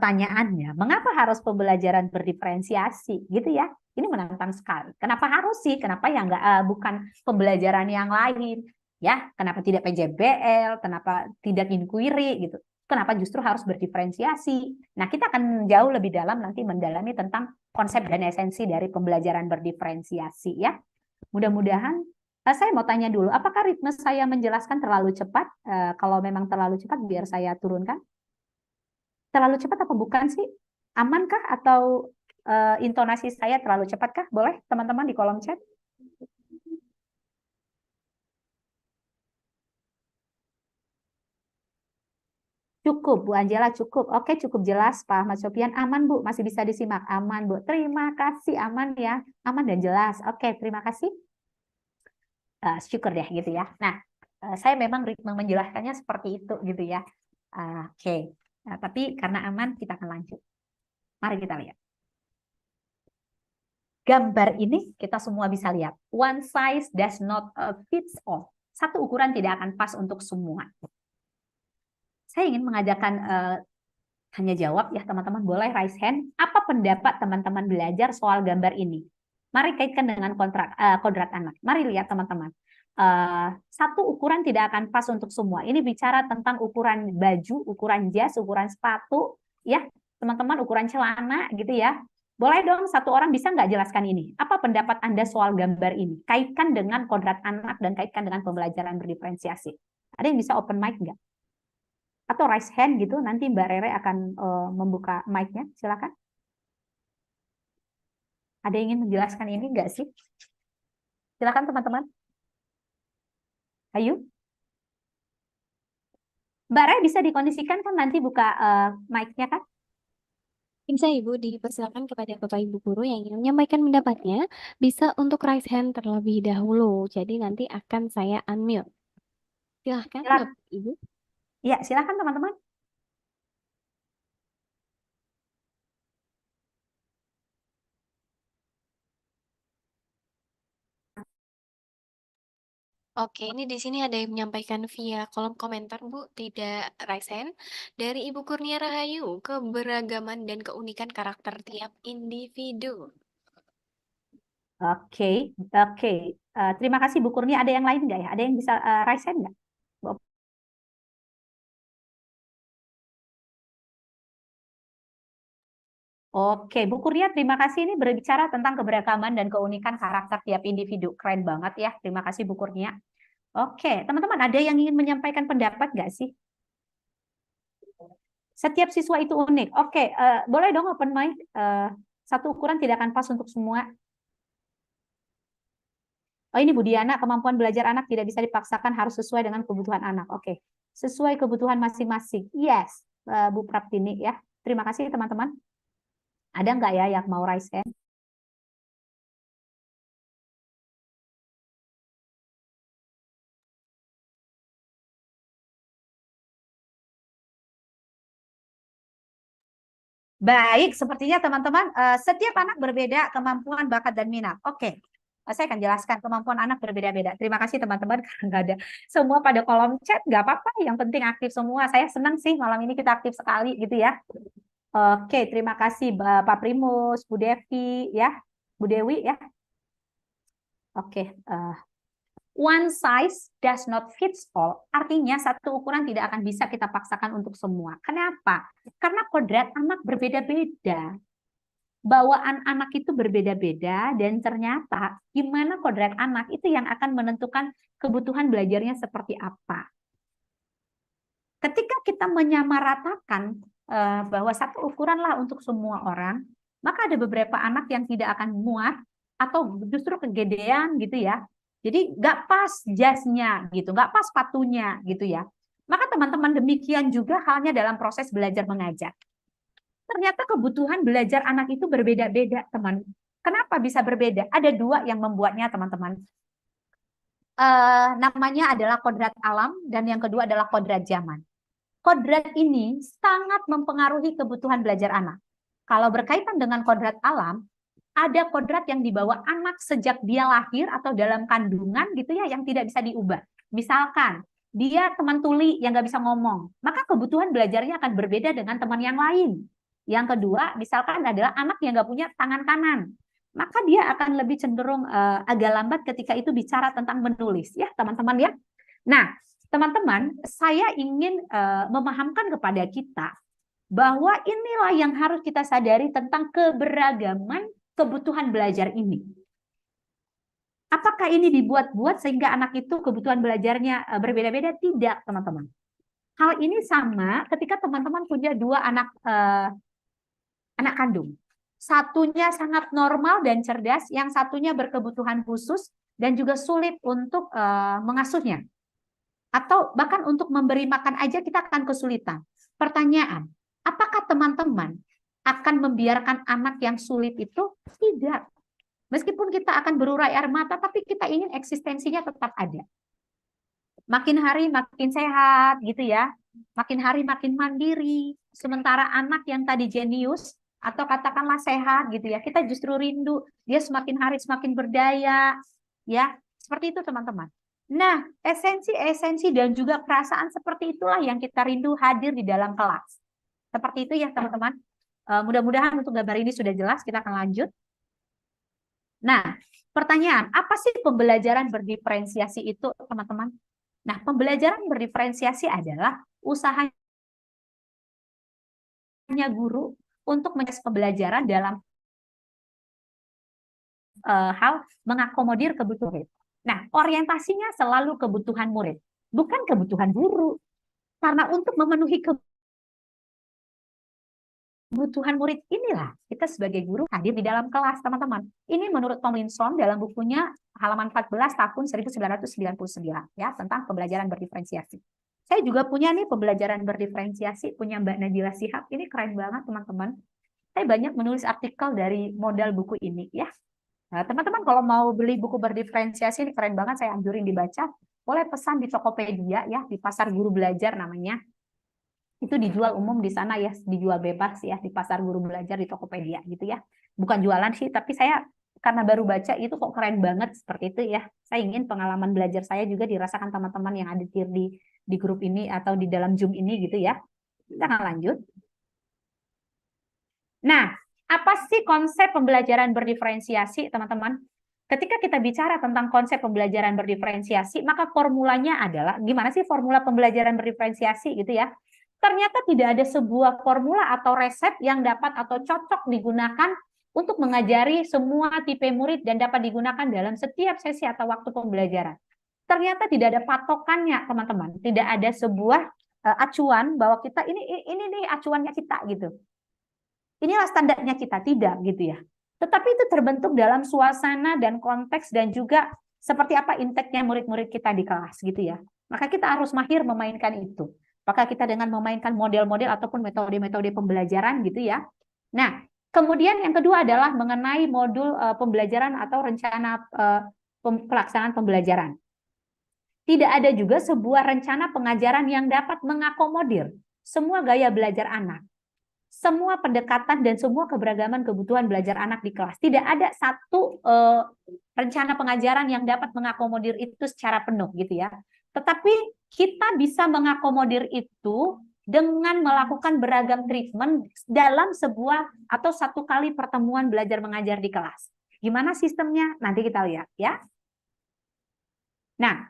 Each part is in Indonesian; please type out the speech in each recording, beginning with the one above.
pertanyaannya, mengapa harus pembelajaran berdiferensiasi, gitu ya? Ini menantang sekali. Kenapa harus sih? Kenapa ya bukan pembelajaran yang lain? Ya, kenapa tidak PJBL? Kenapa tidak inquiry gitu? Kenapa justru harus berdiferensiasi? Nah, kita akan jauh lebih dalam nanti mendalami tentang konsep dan esensi dari pembelajaran berdiferensiasi ya. Mudah-mudahan saya mau tanya dulu, apakah ritme saya menjelaskan terlalu cepat? Kalau memang terlalu cepat, biar saya turunkan. Terlalu cepat apa bukan sih? Amankah atau intonasi saya terlalu cepatkah? Boleh teman-teman di kolom chat? Cukup, Bu Angela, cukup. Oke, cukup jelas, Pak Ahmad Sofian. Aman, Bu, masih bisa disimak. Aman, Bu. Terima kasih, aman ya. Aman dan jelas. Oke, terima kasih. Syukur deh, gitu ya. Nah, saya memang ritme menjelaskannya seperti itu, gitu ya. Oke, nah, tapi karena aman, kita akan lanjut. Mari kita lihat. Gambar ini kita semua bisa lihat. One size does not fits all. Satu ukuran tidak akan pas untuk semua. Saya ingin mengajarkan tanya jawab ya teman-teman. Boleh raise hand. Apa pendapat teman-teman belajar soal gambar ini? Mari kaitkan dengan kodrat anak. Mari lihat teman-teman. Satu ukuran tidak akan pas untuk semua. Ini bicara tentang ukuran baju, ukuran jas, ukuran sepatu, ya teman-teman, ukuran celana gitu ya. Boleh dong satu orang bisa nggak jelaskan ini? Apa pendapat Anda soal gambar ini? Kaitkan dengan kodrat anak dan kaitkan dengan pembelajaran berdiferensiasi. Ada yang bisa open mic nggak? Atau raise hand gitu, nanti Mbak Rere akan membuka mic-nya. Silakan. Ada yang ingin menjelaskan ini nggak sih? Silakan teman-teman. Ayo. Mbak Rere bisa dikondisikan kan nanti buka mic-nya kan? Bisa Ibu dipersilakan kepada Bapak Ibu guru yang ingin menyampaikan pendapatnya, bisa untuk raise hand terlebih dahulu. Jadi nanti akan saya unmute. Silahkan Silakan. Bapak Ibu. Ya, silakan teman-teman. Oke, ini di sini ada yang menyampaikan via kolom komentar, Bu, tidak raise hand. Dari Ibu Kurnia Rahayu, keberagaman dan keunikan karakter tiap individu. Oke, oke. Terima kasih Bu Kurnia. Ada yang lain nggak ya? Ada yang bisa raise hand nggak? Oke, Bu Kurnia, terima kasih. Ini berbicara tentang keberagaman dan keunikan karakter tiap individu. Keren banget ya. Terima kasih Bu Kurnia. Oke, teman-teman, ada yang ingin menyampaikan pendapat nggak sih? Setiap siswa itu unik. Oke, boleh dong open mic. Satu ukuran tidak akan pas untuk semua. Oh, ini Bu Diana, kemampuan belajar anak tidak bisa dipaksakan, harus sesuai dengan kebutuhan anak. Oke, sesuai kebutuhan masing-masing. Yes, Bu Praptini ya. Terima kasih teman-teman. Ada nggak ya yang mau raise hand? Baik, sepertinya teman-teman, setiap anak berbeda kemampuan, bakat, dan minat. Oke, saya akan jelaskan kemampuan anak berbeda-beda. Terima kasih teman-teman, karena nggak ada semua pada kolom chat, nggak apa-apa, yang penting aktif semua. Saya senang sih malam ini kita aktif sekali gitu ya. Oke, terima kasih Pak Primus, Bu Devi, ya, Bu Dewi ya. Oke, one size does not fits all. Artinya satu ukuran tidak akan bisa kita paksakan untuk semua. Kenapa? Karena kodrat anak berbeda-beda. Bawaan anak itu berbeda-beda dan ternyata gimana kodrat anak itu yang akan menentukan kebutuhan belajarnya seperti apa. Ketika kita menyamaratakan bahwa satu ukuran lah untuk semua orang, maka ada beberapa anak yang tidak akan muat atau justru kegedean gitu ya. Jadi nggak pas jasnya gitu, nggak pas sepatunya gitu ya. Maka teman-teman demikian juga halnya dalam proses belajar mengajar. Ternyata kebutuhan belajar anak itu berbeda-beda, teman. Kenapa bisa berbeda? Ada dua yang membuatnya, teman-teman. Namanya adalah kodrat alam dan yang kedua adalah kodrat zaman. Kodrat ini sangat mempengaruhi kebutuhan belajar anak. Kalau berkaitan dengan kodrat alam, ada kodrat yang dibawa anak sejak dia lahir atau dalam kandungan gitu ya, yang tidak bisa diubah. Misalkan dia teman tuli yang nggak bisa ngomong, maka kebutuhan belajarnya akan berbeda dengan teman yang lain. Yang kedua, misalkan adalah anak yang nggak punya tangan kanan, maka dia akan lebih cenderung agak lambat ketika itu bicara tentang menulis, ya teman-teman ya. Nah, teman-teman, saya ingin memahamkan kepada kita bahwa inilah yang harus kita sadari tentang keberagaman kebutuhan belajar ini. Apakah ini dibuat-buat sehingga anak itu kebutuhan belajarnya berbeda-beda? Tidak, teman-teman. Hal ini sama ketika teman-teman punya dua anak kandung. Satunya sangat normal dan cerdas, yang satunya berkebutuhan khusus dan juga sulit untuk mengasuhnya. Atau bahkan untuk memberi makan aja kita akan kesulitan. Pertanyaan, apakah teman-teman akan membiarkan anak yang sulit itu? Tidak. Meskipun kita akan berurai air mata, tapi kita ingin eksistensinya tetap ada. Makin hari makin sehat gitu ya, makin hari makin mandiri. Sementara anak yang tadi jenius atau katakanlah sehat gitu ya, kita justru rindu dia semakin hari semakin berdaya, ya seperti itu teman-teman. Nah, esensi dan juga perasaan seperti itulah yang kita rindu hadir di dalam kelas. Seperti itu ya teman-teman. Mudah-mudahan untuk gambar ini sudah jelas. Kita akan lanjut. Nah, pertanyaan, apa sih pembelajaran berdiferensiasi itu teman-teman? Nah, pembelajaran berdiferensiasi adalah usahanya guru untuk mengemas pembelajaran dalam hal mengakomodir kebutuhan murid. Nah, orientasinya selalu kebutuhan murid, bukan kebutuhan guru. Karena untuk memenuhi kebutuhan murid inilah kita sebagai guru hadir di dalam kelas, teman-teman. Ini menurut Tomlinson dalam bukunya halaman 14 tahun 1999 ya, tentang pembelajaran berdiferensiasi. Saya juga punya nih pembelajaran berdiferensiasi, punya Mbak Nadila Shihab. Ini keren banget teman-teman. Saya banyak menulis artikel dari modal buku ini ya. Nah, teman-teman kalau mau beli buku berdiferensiasi ini keren banget, saya anjurin dibaca. Boleh pesan di Tokopedia ya, di Pasar Guru Belajar namanya. Itu dijual umum di sana ya, dijual bebas ya di Pasar Guru Belajar di Tokopedia gitu ya. Bukan jualan sih, tapi saya karena baru baca itu kok keren banget seperti itu ya. Saya ingin pengalaman belajar saya juga dirasakan teman-teman yang ada di grup ini atau di dalam Zoom ini gitu ya. Kita akan lanjut. Nah, apa sih konsep pembelajaran berdiferensiasi, teman-teman? Ketika kita bicara tentang konsep pembelajaran berdiferensiasi, maka formulanya adalah, gimana sih formula pembelajaran berdiferensiasi gitu ya? Ternyata tidak ada sebuah formula atau resep yang dapat atau cocok digunakan untuk mengajari semua tipe murid dan dapat digunakan dalam setiap sesi atau waktu pembelajaran. Ternyata tidak ada patokannya, teman-teman. Tidak ada sebuah acuan bahwa kita ini nih acuannya kita gitu. Inilah standarnya kita, tidak gitu ya. Tetapi itu terbentuk dalam suasana dan konteks dan juga seperti apa intake-nya murid-murid kita di kelas gitu ya. Maka kita harus mahir memainkan itu. Apakah kita dengan memainkan model-model ataupun metode-metode pembelajaran gitu ya. Nah, kemudian yang kedua adalah mengenai modul pembelajaran atau rencana pelaksanaan pembelajaran. Tidak ada juga sebuah rencana pengajaran yang dapat mengakomodir semua gaya belajar anak, semua pendekatan dan semua keberagaman kebutuhan belajar anak di kelas. Tidak ada satu rencana pengajaran yang dapat mengakomodir itu secara penuh gitu ya. Tetapi kita bisa mengakomodir itu dengan melakukan beragam treatment dalam sebuah atau satu kali pertemuan belajar mengajar di kelas. Gimana sistemnya? Nanti kita lihat ya. Nah,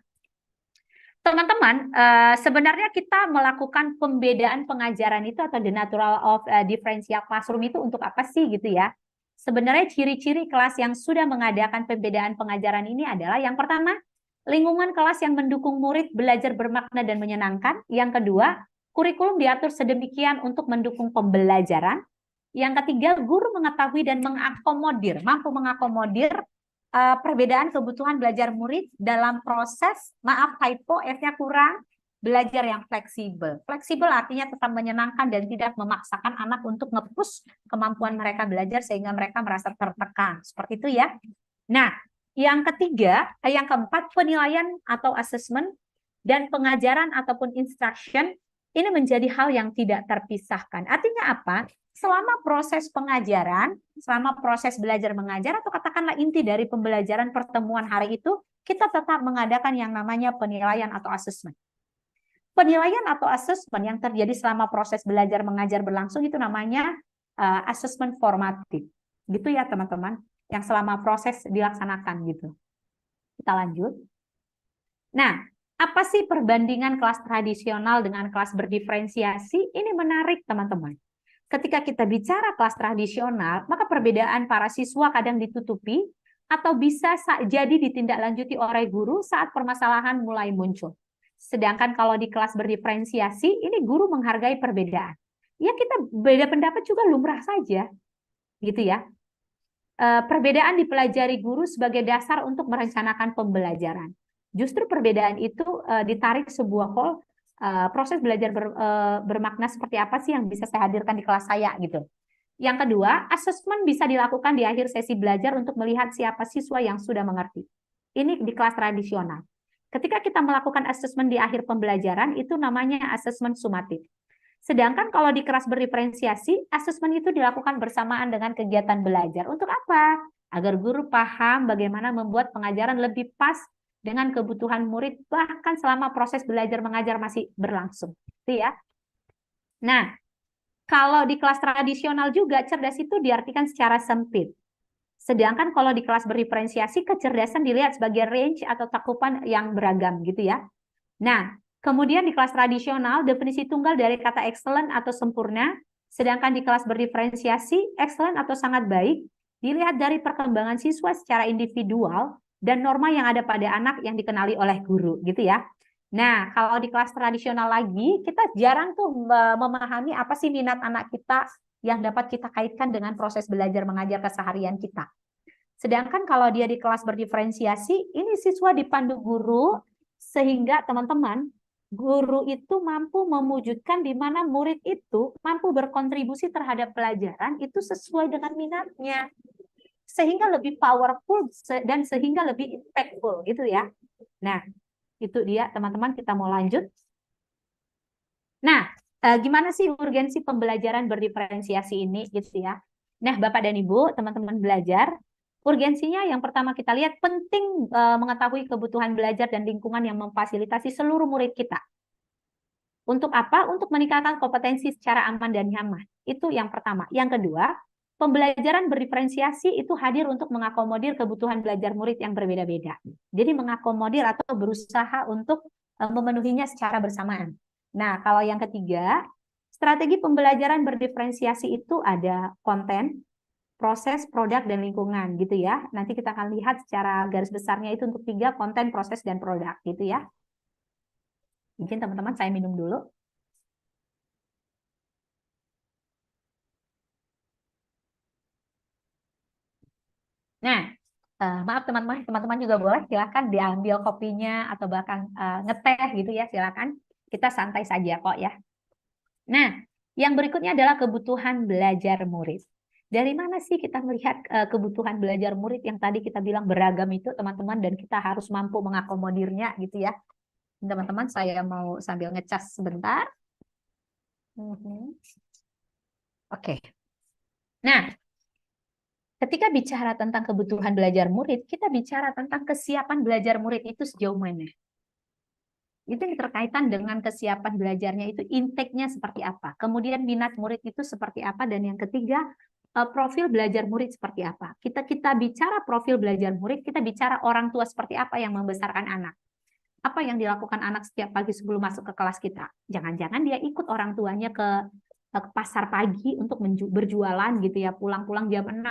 teman-teman, sebenarnya kita melakukan pembedaan pengajaran itu atau the natural of differential classroom itu untuk apa sih gitu ya? Sebenarnya ciri-ciri kelas yang sudah mengadakan pembedaan pengajaran ini adalah yang pertama, lingkungan kelas yang mendukung murid belajar bermakna dan menyenangkan. Yang kedua, kurikulum diatur sedemikian untuk mendukung pembelajaran. Yang ketiga, guru mengetahui dan mampu mengakomodir perbedaan kebutuhan belajar murid dalam proses, maaf typo, F-nya kurang, belajar yang fleksibel. Fleksibel artinya tetap menyenangkan dan tidak memaksakan anak untuk nge-push kemampuan mereka belajar sehingga mereka merasa tertekan. Seperti itu ya. Nah, yang ketiga, yang keempat, penilaian atau assessment dan pengajaran ataupun instruction ini menjadi hal yang tidak terpisahkan. Artinya apa? Selama proses pengajaran, selama proses belajar mengajar atau katakanlah inti dari pembelajaran pertemuan hari itu, kita tetap mengadakan yang namanya penilaian atau assessment. Penilaian atau assessment yang terjadi selama proses belajar mengajar berlangsung itu namanya assessment formatif. Gitu ya teman-teman, yang selama proses dilaksanakan gitu. Kita lanjut. Nah, apa sih perbandingan kelas tradisional dengan kelas berdiferensiasi? Ini menarik teman-teman. Ketika kita bicara kelas tradisional, maka perbedaan para siswa kadang ditutupi atau bisa jadi ditindaklanjuti oleh guru saat permasalahan mulai muncul. Sedangkan kalau di kelas berdiferensiasi, ini guru menghargai perbedaan. Ya kita beda pendapat juga lumrah saja, gitu ya. Perbedaan dipelajari guru sebagai dasar untuk merencanakan pembelajaran. Justru perbedaan itu ditarik sebuah proses belajar bermakna seperti apa sih yang bisa saya hadirkan di kelas saya gitu. Yang kedua, asesmen bisa dilakukan di akhir sesi belajar untuk melihat siapa siswa yang sudah mengerti. Ini di kelas tradisional. Ketika kita melakukan asesmen di akhir pembelajaran, itu namanya asesmen sumatif. Sedangkan kalau di kelas berdiferensiasi, asesmen itu dilakukan bersamaan dengan kegiatan belajar. Untuk apa? Agar guru paham bagaimana membuat pengajaran lebih pas dengan kebutuhan murid, bahkan selama proses belajar mengajar masih berlangsung. Itu ya. Nah, kalau di kelas tradisional juga, cerdas itu diartikan secara sempit. Sedangkan kalau di kelas berdiferensiasi, kecerdasan dilihat sebagai range atau cakupan yang beragam gitu ya. Nah, kemudian di kelas tradisional, definisi tunggal dari kata excellent atau sempurna, sedangkan di kelas berdiferensiasi, excellent atau sangat baik, dilihat dari perkembangan siswa secara individual dan norma yang ada pada anak yang dikenali oleh guru, gitu ya. Nah, kalau di kelas tradisional lagi, kita jarang tuh memahami apa sih minat anak kita yang dapat kita kaitkan dengan proses belajar mengajar keseharian kita. Sedangkan kalau dia di kelas berdiferensiasi, ini siswa dipandu guru, sehingga teman-teman, guru itu mampu mewujudkan di mana murid itu mampu berkontribusi terhadap pelajaran itu sesuai dengan minatnya. Sehingga lebih powerful dan sehingga lebih impactful gitu ya. Nah, itu dia teman-teman, kita mau lanjut. Nah, gimana sih urgensi pembelajaran berdiferensiasi ini gitu ya. Nah, Bapak dan Ibu, teman-teman belajar, urgensinya yang pertama kita lihat penting mengetahui kebutuhan belajar dan lingkungan yang memfasilitasi seluruh murid kita. Untuk apa? Untuk meningkatkan kompetensi secara aman dan nyaman. Itu yang pertama. Yang kedua, pembelajaran berdiferensiasi itu hadir untuk mengakomodir kebutuhan belajar murid yang berbeda-beda. Jadi mengakomodir atau berusaha untuk memenuhinya secara bersamaan. Nah, kalau yang ketiga, strategi pembelajaran berdiferensiasi itu ada konten, proses, produk, dan lingkungan gitu ya. Nanti kita akan lihat secara garis besarnya itu untuk 3, konten, proses, dan produk gitu ya. Mungkin teman-teman saya minum dulu. Nah, maaf teman-teman juga boleh silakan diambil kopinya atau bahkan ngeteh gitu ya, silakan. Kita santai saja kok ya. Nah, yang berikutnya adalah kebutuhan belajar murid. Dari mana sih kita melihat kebutuhan belajar murid yang tadi kita bilang beragam itu teman-teman, dan kita harus mampu mengakomodirnya gitu ya. Teman-teman, saya mau sambil ngecas sebentar. Oke. Nah, ketika bicara tentang kebutuhan belajar murid, kita bicara tentang kesiapan belajar murid itu sejauh mana. Itu yang terkaitan dengan kesiapan belajarnya itu intake-nya seperti apa. Kemudian minat murid itu seperti apa. Dan yang ketiga, profil belajar murid seperti apa. Kita bicara profil belajar murid, kita bicara orang tua seperti apa yang membesarkan anak. Apa yang dilakukan anak setiap pagi sebelum masuk ke kelas kita. Jangan-jangan dia ikut orang tuanya ke pasar pagi untuk berjualan gitu ya, pulang-pulang jam 6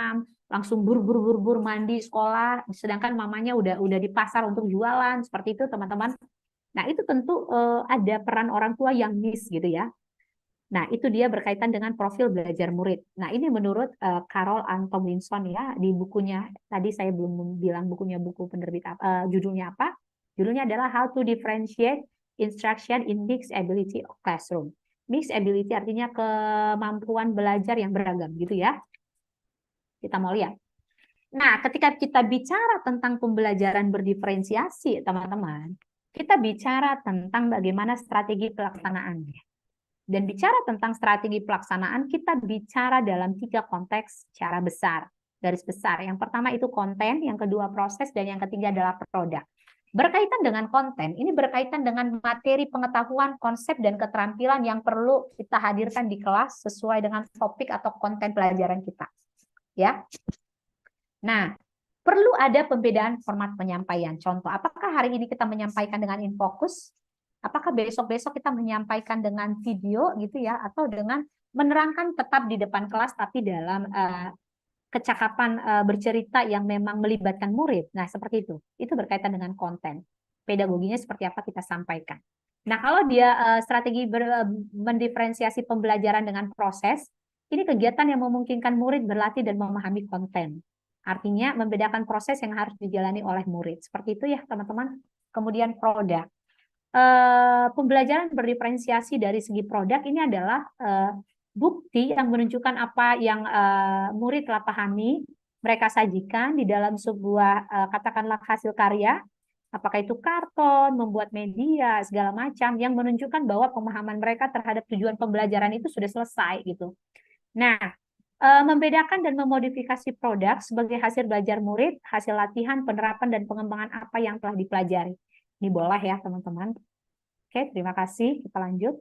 langsung buru-buru mandi sekolah, sedangkan mamanya udah di pasar untuk jualan, seperti itu teman-teman. Nah, itu tentu ada peran orang tua yang miss gitu ya. Nah, itu dia berkaitan dengan profil belajar murid. Nah, ini menurut Carol Ann Tomlinson ya, di bukunya, tadi saya belum bilang bukunya, buku penerbit judulnya apa? Judulnya adalah How to Differentiate Instruction in Mixed Ability of Classroom. Mixed ability artinya kemampuan belajar yang beragam gitu ya. Kita mau lihat. Nah, ketika kita bicara tentang pembelajaran berdiferensiasi, teman-teman, kita bicara tentang bagaimana strategi pelaksanaannya. Dan bicara tentang strategi pelaksanaan, kita bicara dalam 3 konteks secara besar, garis besar. Yang pertama itu konten, yang kedua proses, dan yang ketiga adalah produk. Berkaitan dengan konten, ini berkaitan dengan materi pengetahuan, konsep, dan keterampilan yang perlu kita hadirkan di kelas sesuai dengan topik atau konten pelajaran kita. Ya. Nah, perlu ada pembedaan format penyampaian. Contoh, apakah hari ini kita menyampaikan dengan infocus? Apakah besok-besok kita menyampaikan dengan video gitu ya, atau dengan menerangkan tetap di depan kelas tapi dalam kecakapan bercerita yang memang melibatkan murid. Nah, seperti itu. Itu berkaitan dengan konten. Pedagoginya seperti apa kita sampaikan. Nah, kalau dia strategi mendiferensiasi pembelajaran dengan proses, ini kegiatan yang memungkinkan murid berlatih dan memahami konten. Artinya membedakan proses yang harus dijalani oleh murid. Seperti itu ya, teman-teman. Kemudian produk. Pembelajaran berdiferensiasi dari segi produk ini adalah bukti yang menunjukkan apa yang murid telah pahami, mereka sajikan di dalam sebuah katakanlah hasil karya, apakah itu karton, membuat media, segala macam, yang menunjukkan bahwa pemahaman mereka terhadap tujuan pembelajaran itu sudah selesai gitu. Nah, membedakan dan memodifikasi produk sebagai hasil belajar murid, hasil latihan, penerapan, dan pengembangan apa yang telah dipelajari. Ini boleh ya teman-teman. Oke, terima kasih. Kita lanjut.